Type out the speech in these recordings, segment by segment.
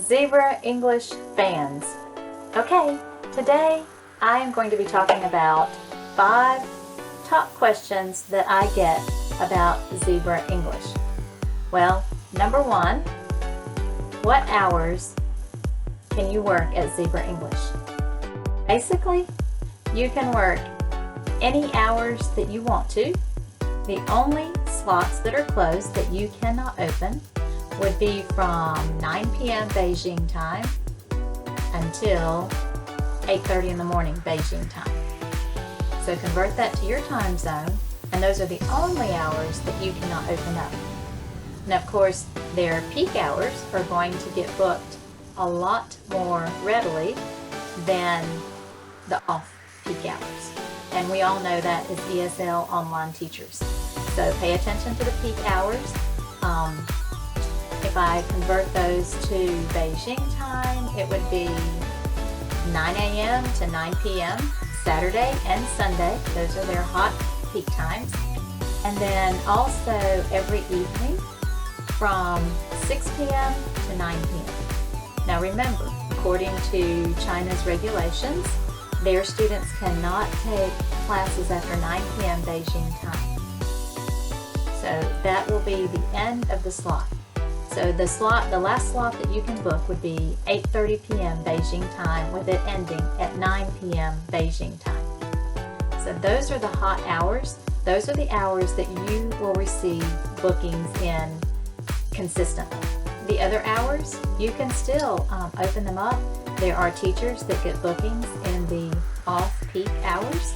Zebra English fans. Okay, today I am going to be talking about 5 top questions that I get about Zebra English. Well, number 1, what hours can you work at Zebra English? Basically, you can work any hours that you want to. The only slots that are closed that you cannot open would be from 9 p.m. Beijing time until 8:30 in the morning Beijing time. So convert that to your time zone, and those are the only hours that you cannot open up. And of course, their peak hours are going to get booked a lot more readily than the off-peak hours. And we all know that as ESL online teachers. So pay attention to the peak hours. If I convert those to Beijing time, it would be 9 a.m. to 9 p.m. Saturday and Sunday. Those are their hot peak times. And then also every evening from 6 p.m. to 9 p.m. Now remember, according to China's regulations, their students cannot take classes after 9 p.m. Beijing time. So that will be the end of the slot. So the last slot that you can book would be 8:30 p.m. Beijing time, with it ending at 9 p.m. Beijing time. So those are the hot hours. Those are the hours that you will receive bookings in consistently. The other hours, you can still open them up. There are teachers that get bookings in the off-peak hours,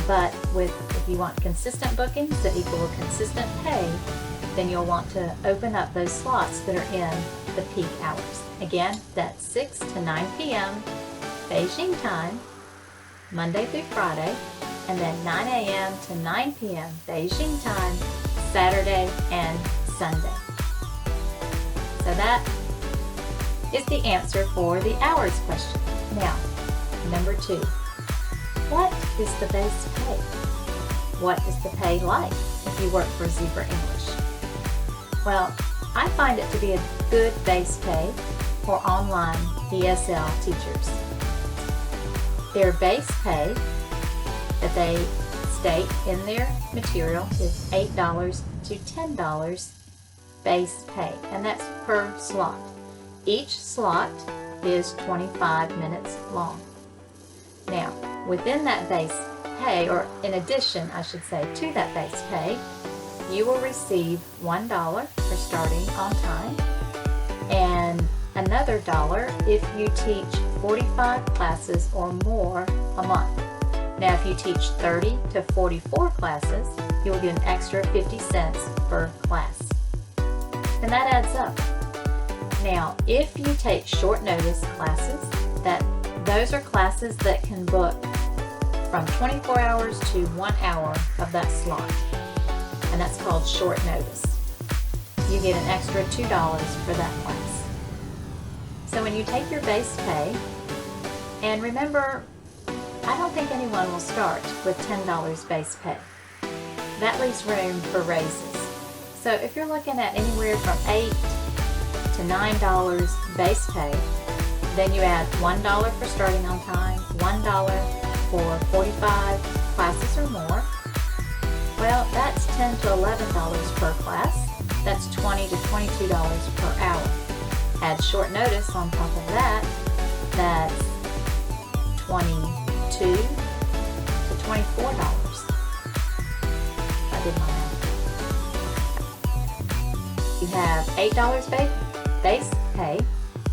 but if you want consistent bookings that equal consistent pay, then you'll want to open up those slots that are in the peak hours. Again, that's 6 to 9 p.m. Beijing time, Monday through Friday, and then 9 a.m. to 9 p.m. Beijing time, Saturday and Sunday. So that is the answer for the hours question. Now, number 2, what is the base pay? What is the pay like if you work for Zebra English? Well, I find it to be a good base pay for online ESL teachers. Their base pay that they state in their material is $8 to $10 base pay, and that's per slot. Each slot is 25 minutes long. Now, within that base pay, or in addition, I should say, to that base pay, you will receive $1 for starting on time, and another $1 if you teach 45 classes or more a month. Now, if you teach 30 to 44 classes, you will get an extra 50 cents per class. And that adds up. Now, if you take short notice classes, those are classes that can book from 24 hours to 1 hour of that slot. And that's called short notice. You get an extra $2 for that class. So when you take your base pay, and remember, I don't think anyone will start with $10 base pay. That leaves room for raises. So if you're looking at anywhere from $8 to $9 base pay, then you add $1 for starting on time, $1 for 45 classes or more. Well, that's $10 to $11 per class. That's $20 to $22 per hour. Add short notice on top of that, that's $22 to $24. I did my math. You have $8 base pay,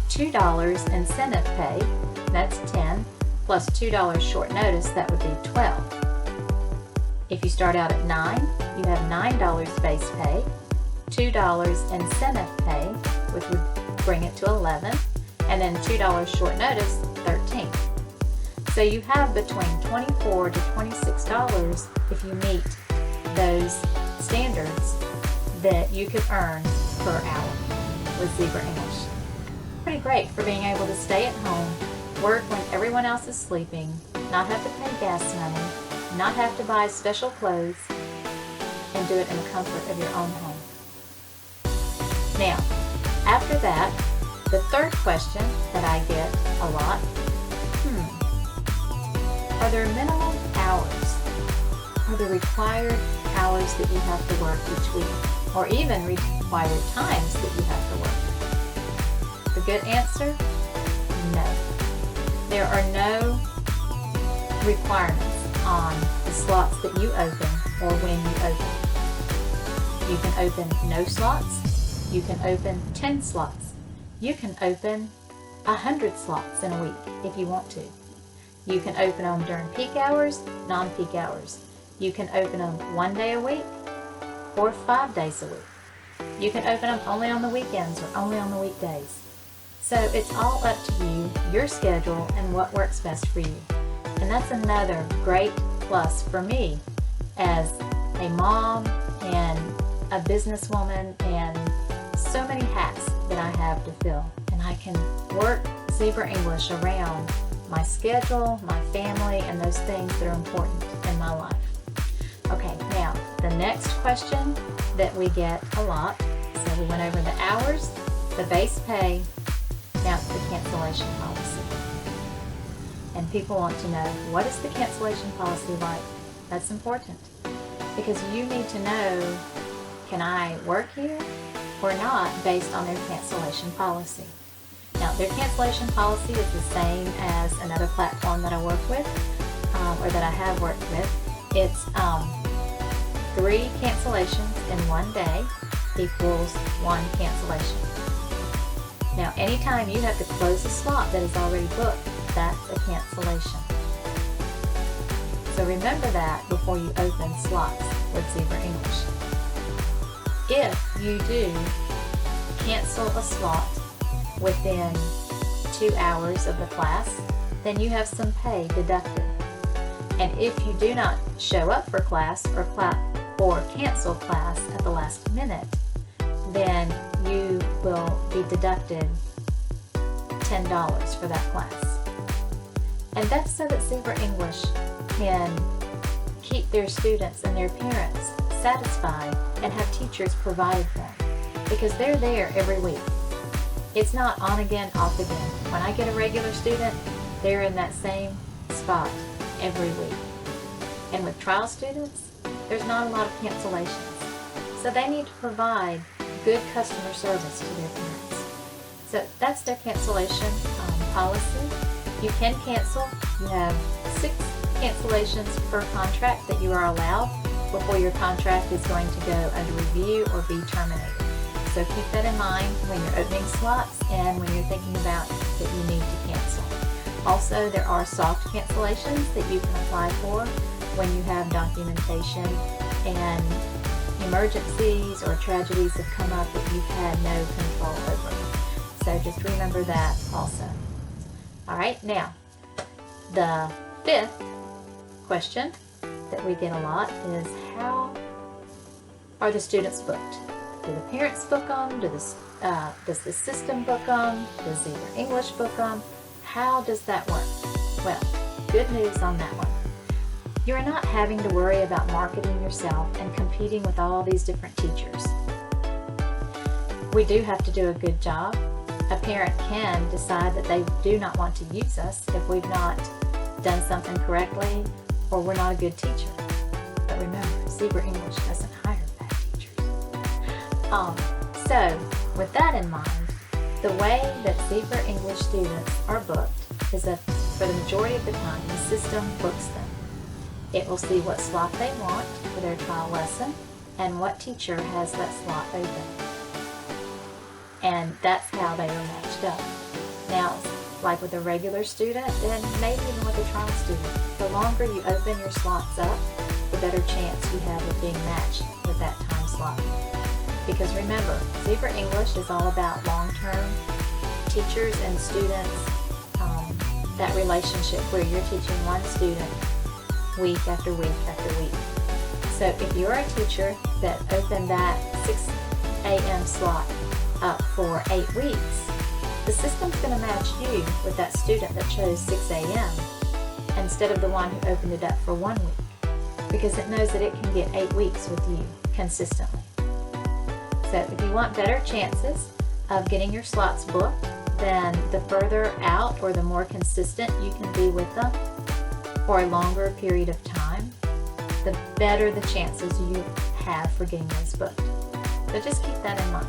$2 incentive pay, that's $10, plus $2 short notice, that would be $12. If you start out at 9, you have $9 base pay, $2 incentive pay, which would bring it to $11, and then $2 short notice, $13. So you have between $24 to $26 if you meet those standards that you could earn per hour with Zebra English. Pretty great for being able to stay at home, work when everyone else is sleeping, not have to pay gas money, not have to buy special clothes, and do it in the comfort of your own home. Now, after that, The third question that I get a lot, are there minimum hours? Are there required hours that you have to work each week? Or even required times that you have to work? The good answer, no. There are no requirements on the slots that you open or when you open. You can open no slots. You can open 10 slots. You can open 100 slots in a week if you want to. You can open them during peak hours, non-peak hours. You can open them 1 day a week or 5 days a week. You can open them only on the weekends or only on the weekdays. So it's all up to you, your schedule, and what works best for you. And that's another great plus for me as a mom and a businesswoman and so many hats that I have to fill. And I can work Zebra English around my schedule, my family, and those things that are important in my life. Okay, now the next question that we get a lot, so we went over the hours, the base pay, now it's the cancellation policy. And people want to know, what is the cancellation policy like? That's important because you need to know, can I work here or not based on their cancellation policy. Now, their cancellation policy is the same as another platform that I work with, or that I have worked with. It's 3 cancellations in 1 day equals 1 cancellation. Now, anytime you have to close a slot that is already booked, that's a cancellation. So remember that before you open slots with Zebra English. If you do cancel a slot within 2 hours of the class, then you have some pay deducted. And if you do not show up for class or cancel class at the last minute, then you will be deducted $10 for that class. And that's so that Zebra English can keep their students and their parents satisfied and have teachers provided for them, because they're there every week. It's not on again, off again. When I get a regular student, they're in that same spot every week. And with trial students, there's not a lot of cancellations. So they need to provide good customer service to their parents. So that's their cancellation policy. You can cancel. You have 6 cancellations per contract that you are allowed before your contract is going to go under review or be terminated. So keep that in mind when you're opening slots and when you're thinking about that you need to cancel. Also, there are soft cancellations that you can apply for when you have documentation and emergencies or tragedies have come up that you've had no control over. So just remember that also. All right, now the 5th question that we get a lot is, how are the students booked? Do the parents book them? Does the system book them? Does Zebra English book them? How does that work? Well, good news on that one. You're not having to worry about marketing yourself and competing with all these different teachers. We do have to do a good job. A parent can decide that they do not want to use us if we've not done something correctly or we're not a good teacher. But remember, Zebra English doesn't hire bad teachers. So, with that in mind, the way that Zebra English students are booked is that for the majority of the time, the system books them. It will see what slot they want for their trial lesson and what teacher has that slot open. And that's how they are matched up. Now, like with a regular student, and maybe even with a trial student, the longer you open your slots up, the better chance you have of being matched with that time slot. Because remember, Zebra English is all about long-term teachers and students, that relationship where you're teaching one student week after week after week. So if you're a teacher that opened that 6 a.m. slot up for 8 weeks, the system's going to match you with that student that chose 6 a.m. instead of the one who opened it up for 1 week, because it knows that it can get 8 weeks with you consistently. So if you want better chances of getting your slots booked then the further out or the more consistent you can be with them for a longer period of time, the better the chances you have for getting those booked. So just keep that in mind.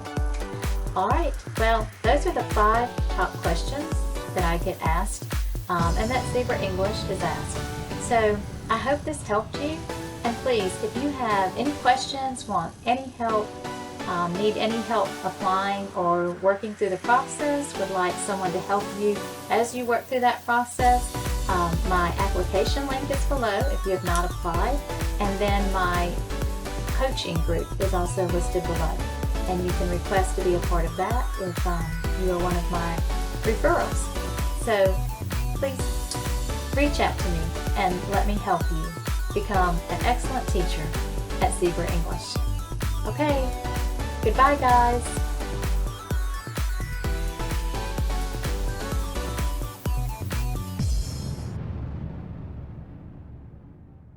All right, well, those are the 5 top questions that I get asked, and that Zebra English is asked. So I hope this helped you, and please, if you have any questions, want any help, need any help applying or working through the process, would like someone to help you as you work through that process, my application link is below if you have not applied, and then my coaching group is also listed below, and you can request to be a part of that if you are one of my referrals. So please reach out to me and let me help you become an excellent teacher at Zebra English. Okay, goodbye guys.